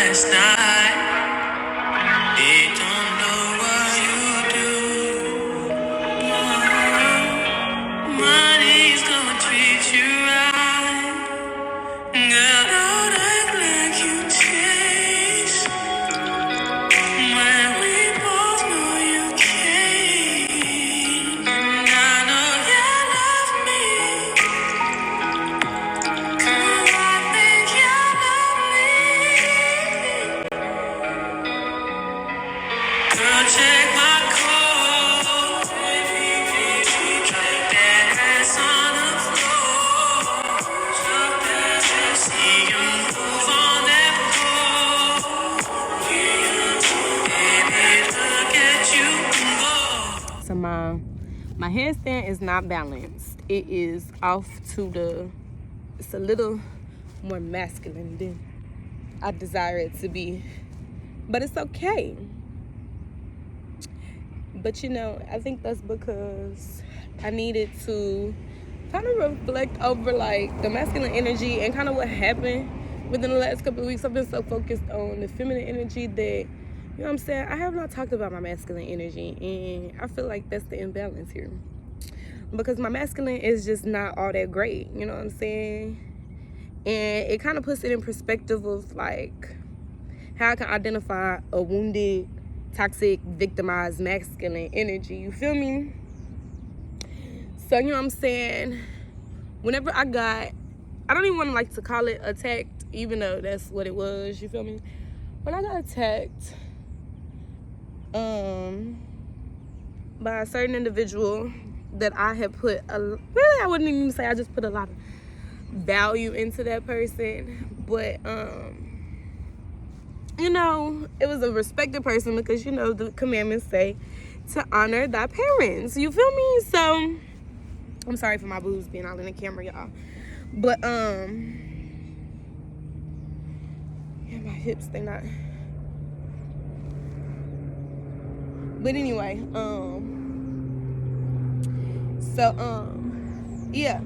last night. They don't know what you do. Money's gonna treat you right. Girl, don't act like you changed when we both know you can't. And I know you love me, 'cause I think you love me. Girl, check my code. Drop that ass on the floor. Drop that ass. See you move on that pole. Baby, look at you go. So my headstand is not balanced. It is off to the. It's a little more masculine than I desire it to be, but it's okay. But I think that's because I needed to kind of reflect over like the masculine energy and kind of what happened within the last couple of weeks. I've been so focused on the feminine energy that, I have not talked about my masculine energy, and I feel like that's the imbalance here. Because my masculine is just not all that great, you know what I'm saying? And it kind of puts it in perspective of like how I can identify a wounded, toxic, victimized masculine energy. You feel me? So, whenever I don't even want to like to call it attacked, even though that's what it was, you feel me? When I got attacked by a certain individual that I had put I wouldn't even say I just put a lot of value into that person, but it was a respected person because the commandments say to honor thy parents. You feel me? So I'm sorry for my boobs being all in the camera, y'all, but yeah, my hips, they not. But anyway, yeah,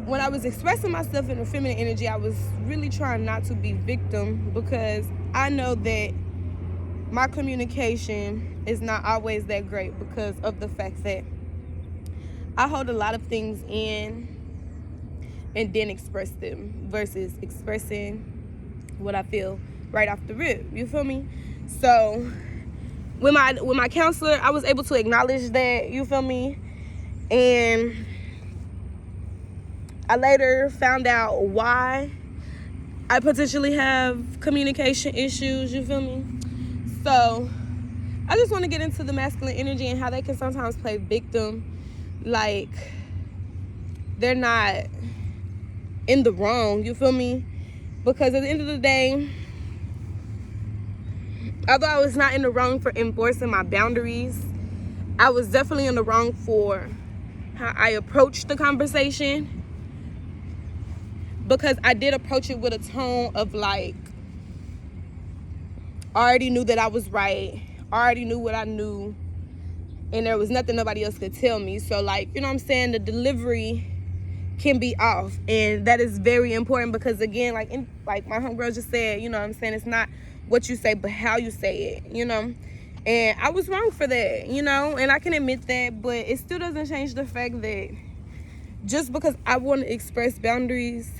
when I was expressing myself in the feminine energy, I was really trying not to be victim, because I know that my communication is not always that great because of the fact that I hold a lot of things in and then express them versus expressing what I feel right off the rip. You feel me? So with my counselor, I was able to acknowledge that, you feel me? And I later found out why I potentially have communication issues, you feel me? So I just want to get into the masculine energy and how they can sometimes play victim, like they're not in the wrong, you feel me? Because at the end of the day, although I was not in the wrong for enforcing my boundaries, I was definitely in the wrong for how I approached the conversation, because I did approach it with a tone of like, I already knew that I was right, I already knew what I knew, and there was nothing nobody else could tell me. So like, the delivery can be off, and that is very important, because again, like my homegirl just said, it's not what you say but how you say it, and I was wrong for that, and I can admit that, but it still doesn't change the fact that just because I want to express boundaries,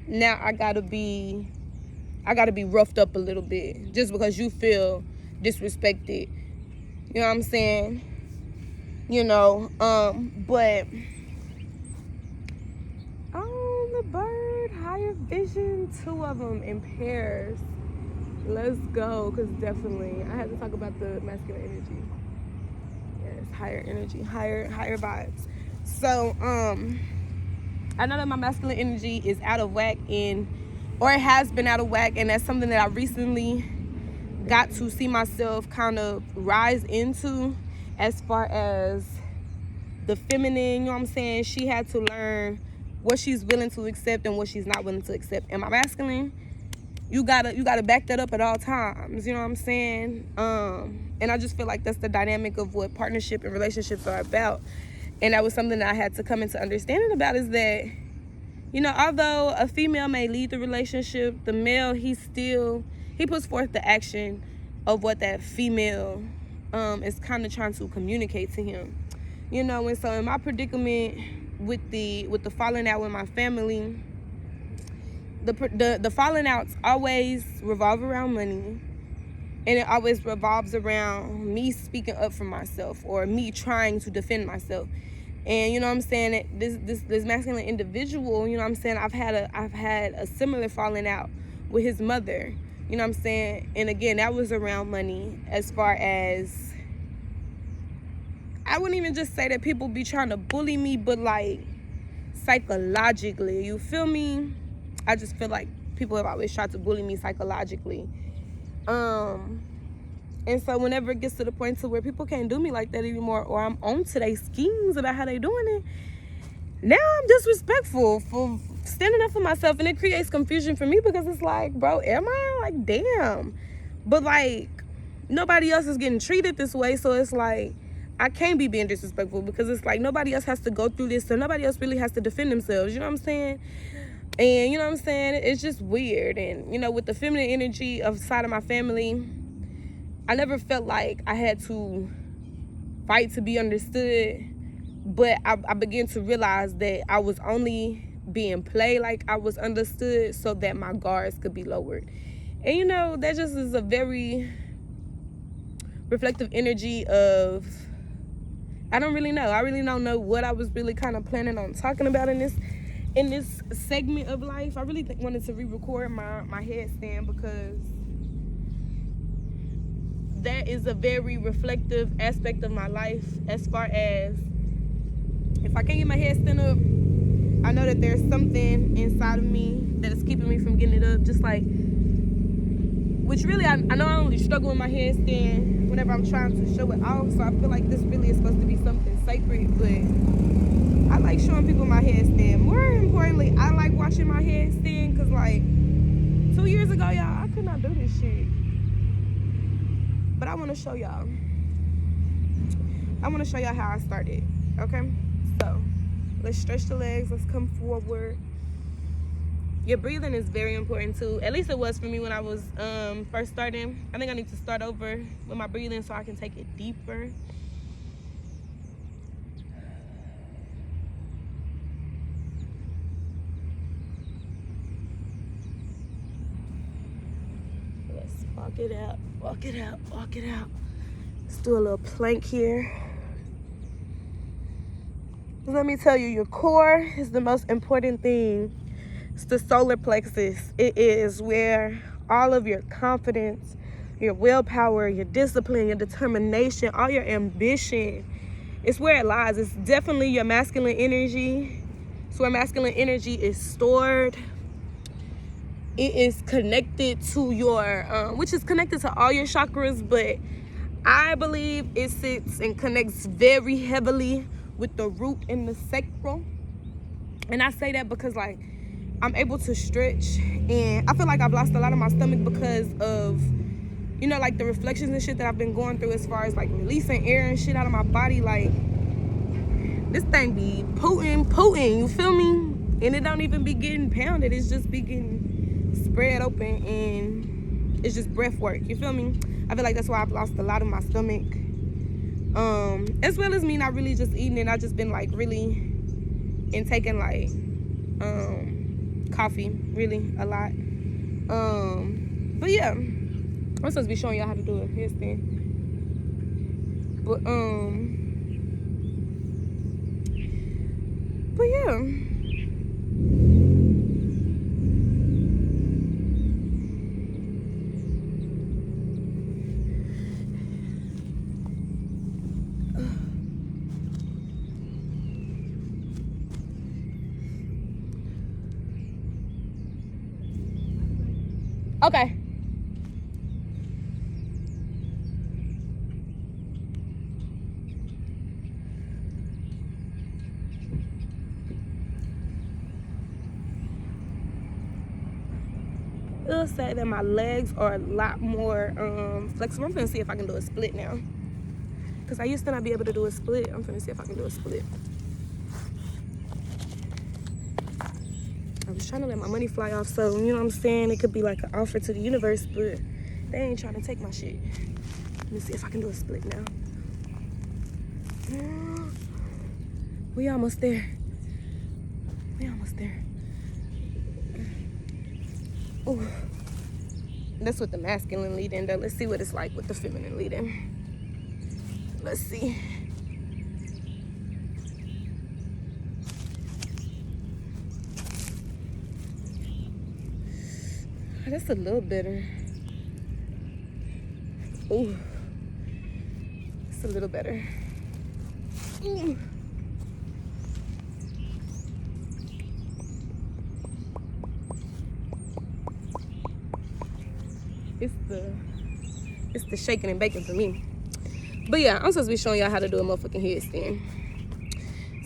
now I gotta be roughed up a little bit just because you feel disrespected, you know what I'm saying? But the bird, higher vision, 2 of them in pairs. Let's go, because definitely I had to talk about the masculine energy. Yes, higher energy, higher vibes. So I know that my masculine energy is out of whack, or it has been out of whack, and that's something that I recently got to see myself kind of rise into, as far as the feminine, you know what I'm saying? She had to learn what she's willing to accept and what she's not willing to accept. And my masculine, you gotta back that up at all times, you know what I'm saying? And I just feel like that's the dynamic of what partnership and relationships are about. And that was something that I had to come into understanding about, is that You know, although a female may lead the relationship, the male, he puts forth the action of what that female is kind of trying to communicate to him. You know, and so in my predicament with the falling out with my family, the falling outs always revolve around money, and it always revolves around me speaking up for myself or me trying to defend myself. And you know what I'm saying, this masculine individual, you know what I'm saying, I've had a similar falling out with his mother, you know what I'm saying. And again, that was around money. As far as, I wouldn't even just say that people be trying to bully me, but like psychologically, you feel me? I just feel like people have always tried to bully me psychologically. And so whenever it gets to the point to where people can't do me like that anymore, or I'm on to their schemes about how they doing it, now I'm disrespectful for standing up for myself, and it creates confusion for me, because it's like, bro, am I? Like, damn. But like, nobody else is getting treated this way, so it's like, I can't be being disrespectful, because it's like nobody else has to go through this, so nobody else really has to defend themselves, you know what I'm saying? And you know what I'm saying, it's just weird. And you know, with the feminine energy of side of my family, I never felt like I had to fight to be understood, but I began to realize that I was only being played like I was understood so that my guards could be lowered. And you know, that just is a very reflective energy of, I don't really know. I really don't know what I was really kind of planning on talking about in this segment of life. I really wanted to re-record my headstand, because that is a very reflective aspect of my life. As far as, if I can't get my headstand up, I know that there's something inside of me that is keeping me from getting it up. Just like, which really, I know I only struggle with my headstand whenever I'm trying to show it off, so I feel like this really is supposed to be something sacred. But I like showing people my headstand. More importantly, I like watching my headstand, because like 2 years ago, y'all, I could not do this shit. But I want to show y'all. I want to show y'all how I started, okay? So, let's stretch the legs. Let's come forward. Your breathing is very important too. At least it was for me when I was first starting. I think I need to start over with my breathing so I can take it deeper. Let's walk it out, walk it out, walk it out. Let's do a little plank here. Let me tell you, your core is the most important thing. It's the solar plexus. It is where all of your confidence, your willpower, your discipline, your determination, all your ambition, it's where it lies. It's definitely your masculine energy. It's where masculine energy is stored. It is connected to your, which is connected to all your chakras, but I believe it sits and connects very heavily with the root and the sacral. And I say that because like, I'm able to stretch, and I feel like I've lost a lot of my stomach because of, you know, like the reflections and shit that I've been going through, as far as like releasing air and shit out of my body. Like, this thing be potent, you feel me? And it don't even be getting pounded. It's just be getting spread open, and it's just breath work, you feel me? I feel like that's why I've lost a lot of my stomach. As well as me not really just eating it. I just been like really intaking like coffee really a lot. But yeah, I'm supposed to be showing y'all how to do a headstand. But yeah. Okay. It'll say that my legs are a lot more flexible. I'm gonna see if I can do a split now, because I used to not be able to do a split. I'm gonna see if I can do a split. was trying to let my money fly off, so you know what I'm saying? It could be like an offer to the universe, but they ain't trying to take my shit. Let me see if I can do a split now. We almost there. We almost there. Ooh. That's with the masculine lead-in though. Let's see what it's like with the feminine lead-in. Let's see. Oh, that's a little better. Ooh. It's a little better. Ooh. It's the shaking and baking for me. But yeah, I'm supposed to be showing y'all how to do a motherfucking headstand.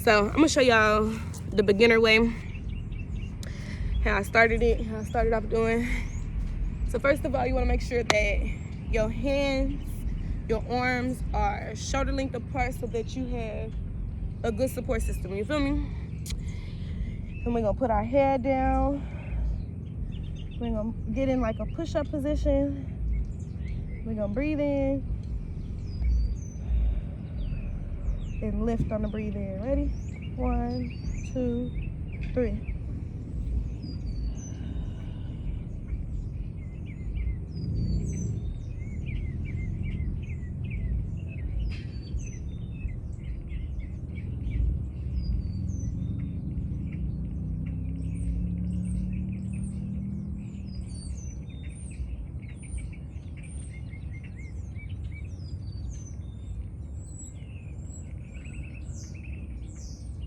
So I'm gonna show y'all the beginner way, how I started off doing. So first of all, you wanna make sure that your hands, your arms are shoulder length apart so that you have a good support system, you feel me? Then we're gonna put our head down. We're gonna get in like a push-up position. We're gonna breathe in and lift on the breathe in. Ready? 1, 2, 3.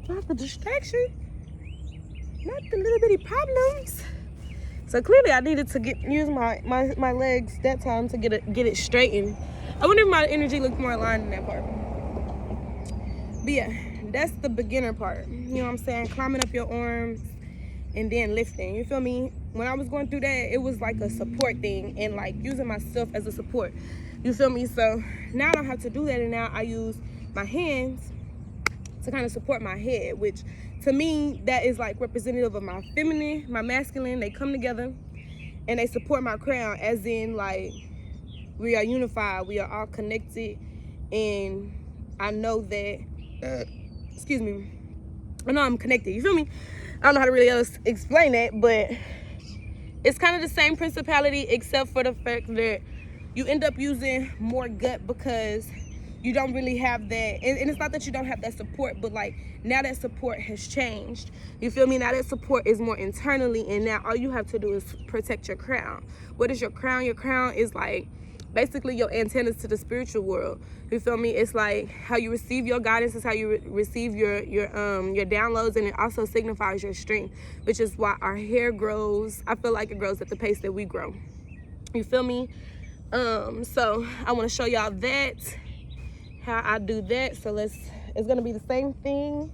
Not the distraction, not the little bitty problems. So clearly I needed to use my legs that time to get it straightened. I wonder if my energy looked more aligned in that part. But yeah, that's the beginner part. You know what I'm saying? Climbing up your arms and then lifting. You feel me? When I was going through that, it was like a support thing and like using myself as a support. You feel me? So now I don't have to do that, and now I use my hands to kind of support my head, which to me, that is like representative of my feminine, my masculine. They come together and they support my crown, as in like we are unified, we are all connected, and I know that, excuse me, I know I'm connected, you feel me? I don't know how to really else explain that, but it's kind of the same principality except for the fact that you end up using more gut because you don't really have that, and it's not that you don't have that support, but like now that support has changed, you feel me? Now that support is more internally, and now all you have to do is protect your crown. What is your crown? Your crown is like basically your antennas to the spiritual world, you feel me? It's like how you receive your guidance is how you receive your downloads, and it also signifies your strength, which is why our hair grows. I feel like it grows at the pace that we grow, you feel me? So I want to show y'all that, how I do that. So it's gonna be the same thing.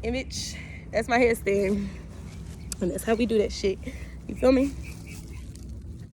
Image, that's my headstand, and that's how we do that shit, you feel me?